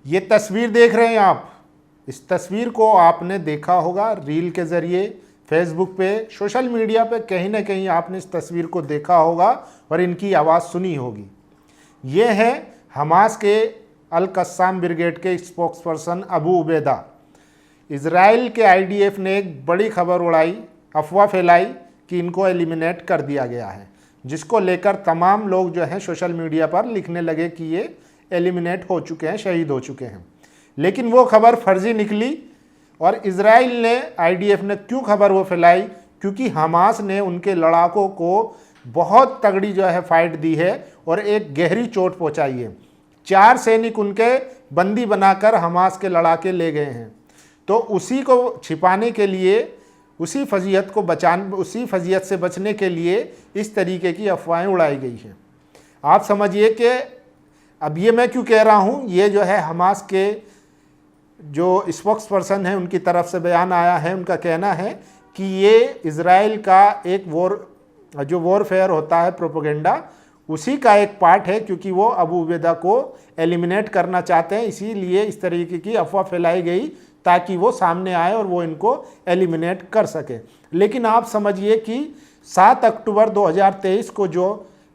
ये तस्वीर देख रहे हैं आप, इस तस्वीर को आपने देखा होगा रील के ज़रिए, फेसबुक पे, सोशल मीडिया पे कहीं ना कहीं आपने इस तस्वीर को देखा होगा और इनकी आवाज़ सुनी होगी। ये है हमास के अल कस्साम ब्रिगेड के spokes person Abu Ubaida. Israel के आईडीएफ ने एक बड़ी खबर उड़ाई, अफवाह फैलाई कि इनको एलिमिनेट कर दिया गया है, जिसको लेकर तमाम लोग जो हैं सोशल मीडिया पर लिखने लगे कि ये एलिमिनेट हो चुके हैं, शहीद हो चुके हैं। लेकिन वो खबर फर्जी निकली। और इज़राइल ने, आईडीएफ ने क्यों खबर वो फैलाई? क्योंकि हमास ने उनके लड़ाकों को बहुत तगड़ी जो है फाइट दी है और एक गहरी चोट पहुंचाई है। 4 सैनिक उनके बंदी बनाकर हमास के लड़ाके ले गए हैं। तो उसी को छिपाने के लिए, उसी फजीयत से बचने के लिए इस तरीके की अफवाहें उड़ाई गई हैं। आप समझिए कि अब ये मैं क्यों कह रहा हूँ, ये जो है हमास के जो स्पोक्स पर्सन है उनकी तरफ से बयान आया है। उनका कहना है कि ये इज़राइल का एक वॉरफेयर होता है, प्रोपेगेंडा, उसी का एक पार्ट है, क्योंकि वो अबू उबैदा को एलिमिनेट करना चाहते हैं। इसीलिए इस तरीके की अफवाह फैलाई गई ताकि वो सामने आए और वो इनको एलिमिनेट कर सके। लेकिन आप समझिए कि 7 अक्टूबर 2023 को जो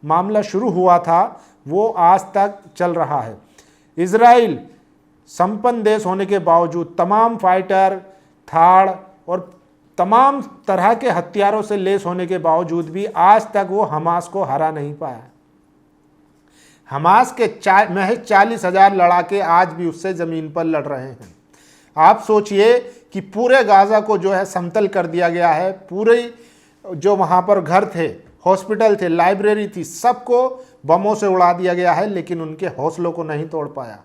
मामला शुरू हुआ था वो आज तक चल रहा है। इज़राइल संपन्न देश होने के बावजूद, तमाम फाइटर, थाड़ और तमाम तरह के हथियारों से लेस होने के बावजूद भी आज तक वो हमास को हरा नहीं पाया। हमास के महज 40,000 लड़ाके आज भी उससे ज़मीन पर लड़ रहे हैं। आप सोचिए कि पूरे गाज़ा को जो है समतल कर दिया गया है। पूरे जो वहाँ पर घर थे, हॉस्पिटल थे, लाइब्रेरी थी, सबको बमों से उड़ा दिया गया है, लेकिन उनके हौसलों को नहीं तोड़ पाया।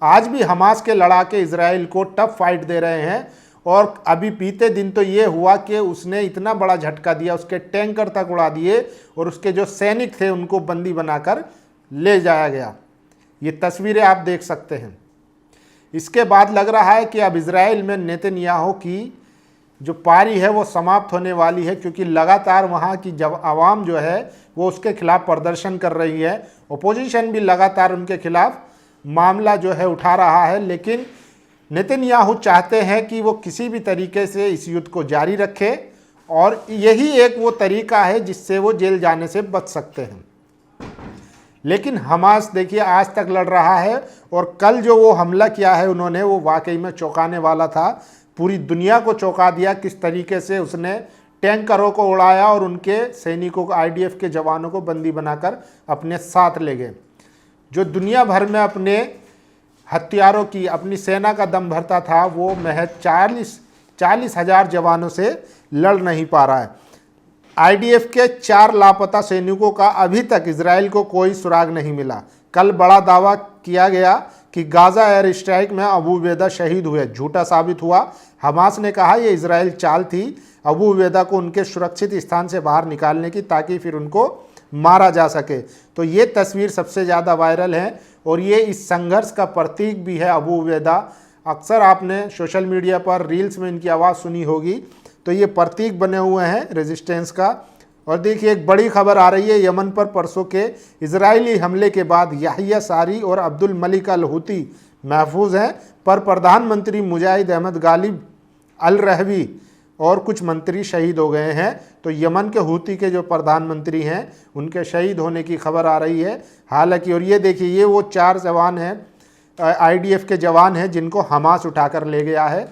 आज भी हमास के लड़ाके इज़राइल को टफ फाइट दे रहे हैं। और अभी बीते दिन तो ये हुआ कि उसने इतना बड़ा झटका दिया, उसके टैंकर तक उड़ा दिए और उसके जो सैनिक थे उनको बंदी बनाकर ले जाया गया। ये तस्वीरें आप देख सकते हैं। इसके बाद लग रहा है कि अब इज़राइल में नेतन्याहू की जो पारी है वो समाप्त होने वाली है, क्योंकि लगातार वहाँ की जब आवाम जो है वो उसके खिलाफ प्रदर्शन कर रही है। ओपोजिशन भी लगातार उनके खिलाफ मामला जो है उठा रहा है। लेकिन नेतन्याहू चाहते हैं कि वो किसी भी तरीके से इस युद्ध को जारी रखे और यही एक वो तरीका है जिससे वो जेल जाने से बच सकते हैं। लेकिन हमास देखिए आज तक लड़ रहा है और कल जो वो हमला किया है उन्होंने, वो वाकई में चौंकाने वाला था। पूरी दुनिया को चौंका दिया किस तरीके से उसने टैंकरों को उड़ाया और उनके सैनिकों को, आईडीएफ के जवानों को बंदी बनाकर अपने साथ ले गए। जो दुनिया भर में अपने हथियारों की, अपनी सेना का दम भरता था, वो महज 40,000 जवानों से लड़ नहीं पा रहा है। आईडीएफ के 4 लापता सैनिकों का अभी तक इजराइल को कोई सुराग नहीं मिला। कल बड़ा दावा किया गया कि गाज़ा एयर स्ट्राइक में अबू उबैदा शहीद हुए, झूठा साबित हुआ। हमास ने कहा यह इजराइल चाल थी अबू उबैदा को उनके सुरक्षित स्थान से बाहर निकालने की, ताकि फिर उनको मारा जा सके। तो ये तस्वीर सबसे ज़्यादा वायरल है और ये इस संघर्ष का प्रतीक भी है अबू उबैदा। अक्सर आपने सोशल मीडिया पर रील्स में इनकी आवाज़ सुनी होगी। तो ये प्रतीक बने हुए हैं रेजिस्टेंस का। और देखिए एक बड़ी खबर आ रही है, यमन पर परसों के इजरायली हमले के बाद याहिया सारी और अब्दुल मलिक अल हुती महफूज हैं, पर प्रधानमंत्री मुजाहिद अहमद गालिब अल रहवी और कुछ मंत्री शहीद हो गए हैं। तो यमन के हुती के जो प्रधानमंत्री हैं उनके शहीद होने की खबर आ रही है। हालांकि और ये देखिए, ये वो 4 जवान हैं, आईडीएफ के जवान हैं जिनको हमास उठाकर ले गया है।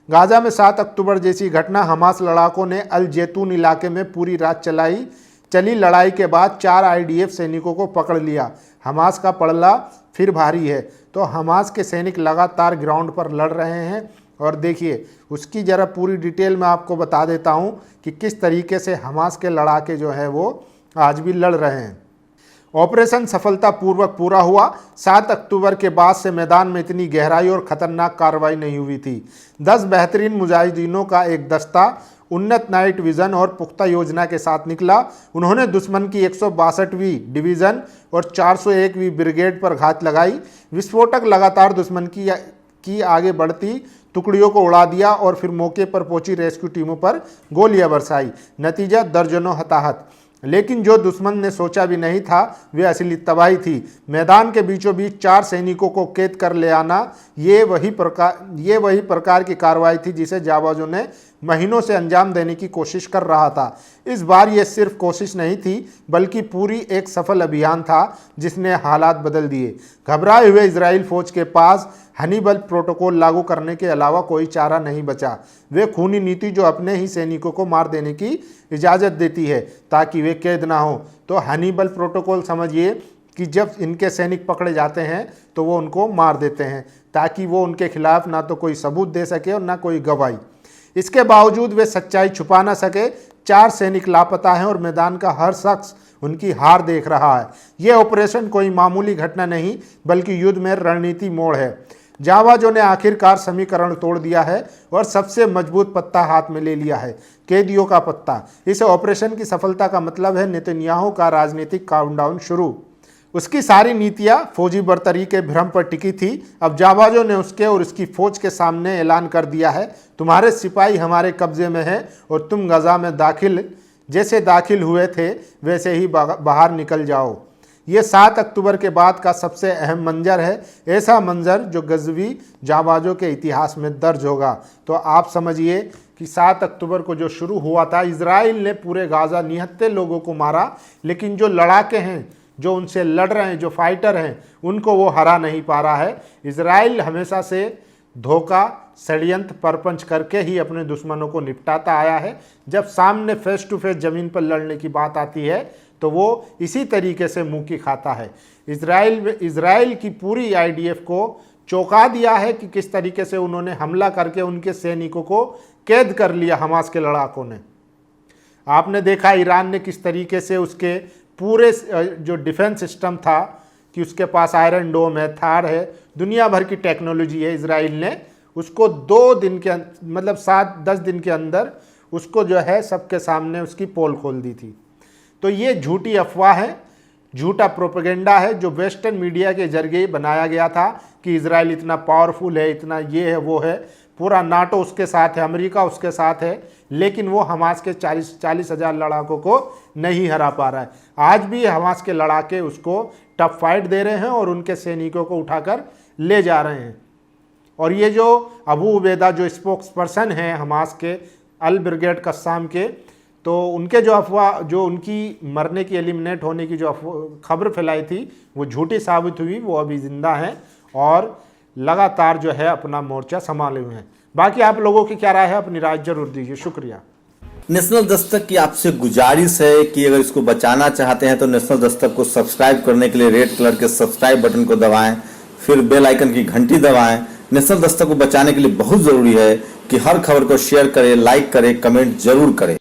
गाज़ा में 7 अक्टूबर जैसी घटना, हमास लड़ाकों ने अल जैतून इलाके में पूरी रात चली लड़ाई के बाद 4 आईडीएफ सैनिकों को पकड़ लिया। हमास का पलड़ा फिर भारी है। तो हमास के सैनिक लगातार ग्राउंड पर लड़ रहे हैं। और देखिए उसकी ज़रा पूरी डिटेल में आपको बता देता हूं कि किस तरीके से हमास के लड़ाके जो है वो आज भी लड़ रहे हैं। ऑपरेशन सफलतापूर्वक पूरा हुआ। 7 अक्टूबर के बाद से मैदान में इतनी गहराई और ख़तरनाक कार्रवाई नहीं हुई थी। 10 बेहतरीन मुजाहिदीनों का एक दस्ता उन्नत नाइट विज़न और पुख्ता योजना के साथ निकला। उन्होंने दुश्मन की 162वीं डिवीज़न और 401वीं ब्रिगेड पर घात लगाई। विस्फोटक लगातार दुश्मन की आगे बढ़ती टुकड़ियों को उड़ा दिया और फिर मौके पर पहुंची रेस्क्यू टीमों पर गोलियां बरसाई। नतीजा दर्जनों हताहत। लेकिन जो दुश्मन ने सोचा भी नहीं था वे असली तबाही थी। मैदान के बीचों बीच 4 सैनिकों को कैद कर ले आना, ये वही प्रकार की कार्रवाई थी जिसे जाबाजों ने महीनों से अंजाम देने की कोशिश कर रहा था। इस बार ये सिर्फ कोशिश नहीं थी बल्कि पूरी एक सफल अभियान था जिसने हालात बदल दिए। घबराए हुए इजराइल फौज के पास हनीबल प्रोटोकॉल लागू करने के अलावा कोई चारा नहीं बचा। वे खूनी नीति जो अपने ही सैनिकों को मार देने की इजाज़त देती है ताकि वे कैद ना हो। तो हनीबल प्रोटोकॉल समझिए कि जब इनके सैनिक पकड़े जाते हैं तो वो उनको मार देते हैं ताकि वो उनके खिलाफ ना तो कोई सबूत दे सके और ना कोई गवाही। इसके बावजूद वे सच्चाई छुपा ना सके। 4 सैनिक लापता हैं और मैदान का हर शख्स उनकी हार देख रहा है। यह ऑपरेशन कोई मामूली घटना नहीं बल्कि युद्ध में रणनीति मोड़ है। जाबाजों ने आखिरकार समीकरण तोड़ दिया है और सबसे मजबूत पत्ता हाथ में ले लिया है, कैदियों का पत्ता। इस ऑपरेशन की सफलता का मतलब है नेतन्याहू का राजनीतिक काउंटडाउन शुरू। उसकी सारी नीतियां फौजी बर्तरी के भ्रम पर टिकी थी। अब जाबाजों ने उसके और उसकी फौज के सामने ऐलान कर दिया है, तुम्हारे सिपाही हमारे कब्जे में हैं और तुम गजा में जैसे दाखिल हुए थे वैसे ही बाहर निकल जाओ। ये 7 अक्टूबर के बाद का सबसे अहम मंजर है, ऐसा मंजर जो गजवी जाबाजों के इतिहास में दर्ज होगा। तो आप समझिए कि 7 अक्टूबर को जो शुरू हुआ था, इजराइल ने पूरे गाजा निहत्थे लोगों को मारा, लेकिन जो लड़ाके हैं, जो उनसे लड़ रहे हैं, जो फाइटर हैं, उनको वो हरा नहीं पा रहा है। इजराइल हमेशा से धोखा, षड्यंत्र, परपंच करके ही अपने दुश्मनों को निपटाता आया है। जब सामने फेस टू फेस जमीन पर लड़ने की बात आती है तो वो इसी तरीके से मुंह की खाता है। इजराइल की पूरी आईडीएफ को चौंका दिया है कि किस तरीके से उन्होंने हमला करके उनके सैनिकों को कैद कर लिया हमास के लड़ाकों ने। आपने देखा ईरान ने किस तरीके से उसके पूरे जो डिफेंस सिस्टम था कि उसके पास आयरन डोम है, थार है, दुनिया भर की टेक्नोलॉजी है, इजराइल ने उसको 2 दिन के मतलब 7-10 दिन के अंदर उसको जो है सबके सामने उसकी पोल खोल दी थी। तो ये झूठी अफवाह है, झूठा प्रोपेगेंडा है जो वेस्टर्न मीडिया के जरिए बनाया गया था कि इजराइल इतना पावरफुल है, इतना ये है वो है, पूरा नाटो उसके साथ है, अमेरिका उसके साथ है, लेकिन वो हमास के 40 हज़ार लड़ाकों को नहीं हरा पा रहा है। आज भी हमास के लड़ाके उसको टफ फाइट दे रहे हैं और उनके सैनिकों को उठाकर ले जा रहे हैं। और ये जो अबू उबैदा जो स्पोक्स पर्सन हैं हमास के, अल ब्रिगेड कस्साम के, तो उनके जो अफवाह, जो उनकी मरने की, एलिमिनेट होने की जो खबर फैलाई थी वो झूठी साबित हुई। वो अभी जिंदा हैं और लगातार जो है अपना मोर्चा संभाले हुए हैं। बाकी आप लोगों की क्या राय है, अपनी राय जरूर दीजिए। शुक्रिया। नेशनल दस्तक की आपसे गुजारिश है कि अगर इसको बचाना चाहते हैं तो नेशनल दस्तक को सब्सक्राइब करने के लिए रेड कलर के सब्सक्राइब बटन को दबाएं, फिर बेल आइकन की घंटी दबाएं। नेशनल दस्तक को बचाने के लिए बहुत जरूरी है कि हर खबर को शेयर करें, लाइक करें, कमेंट जरूर करें।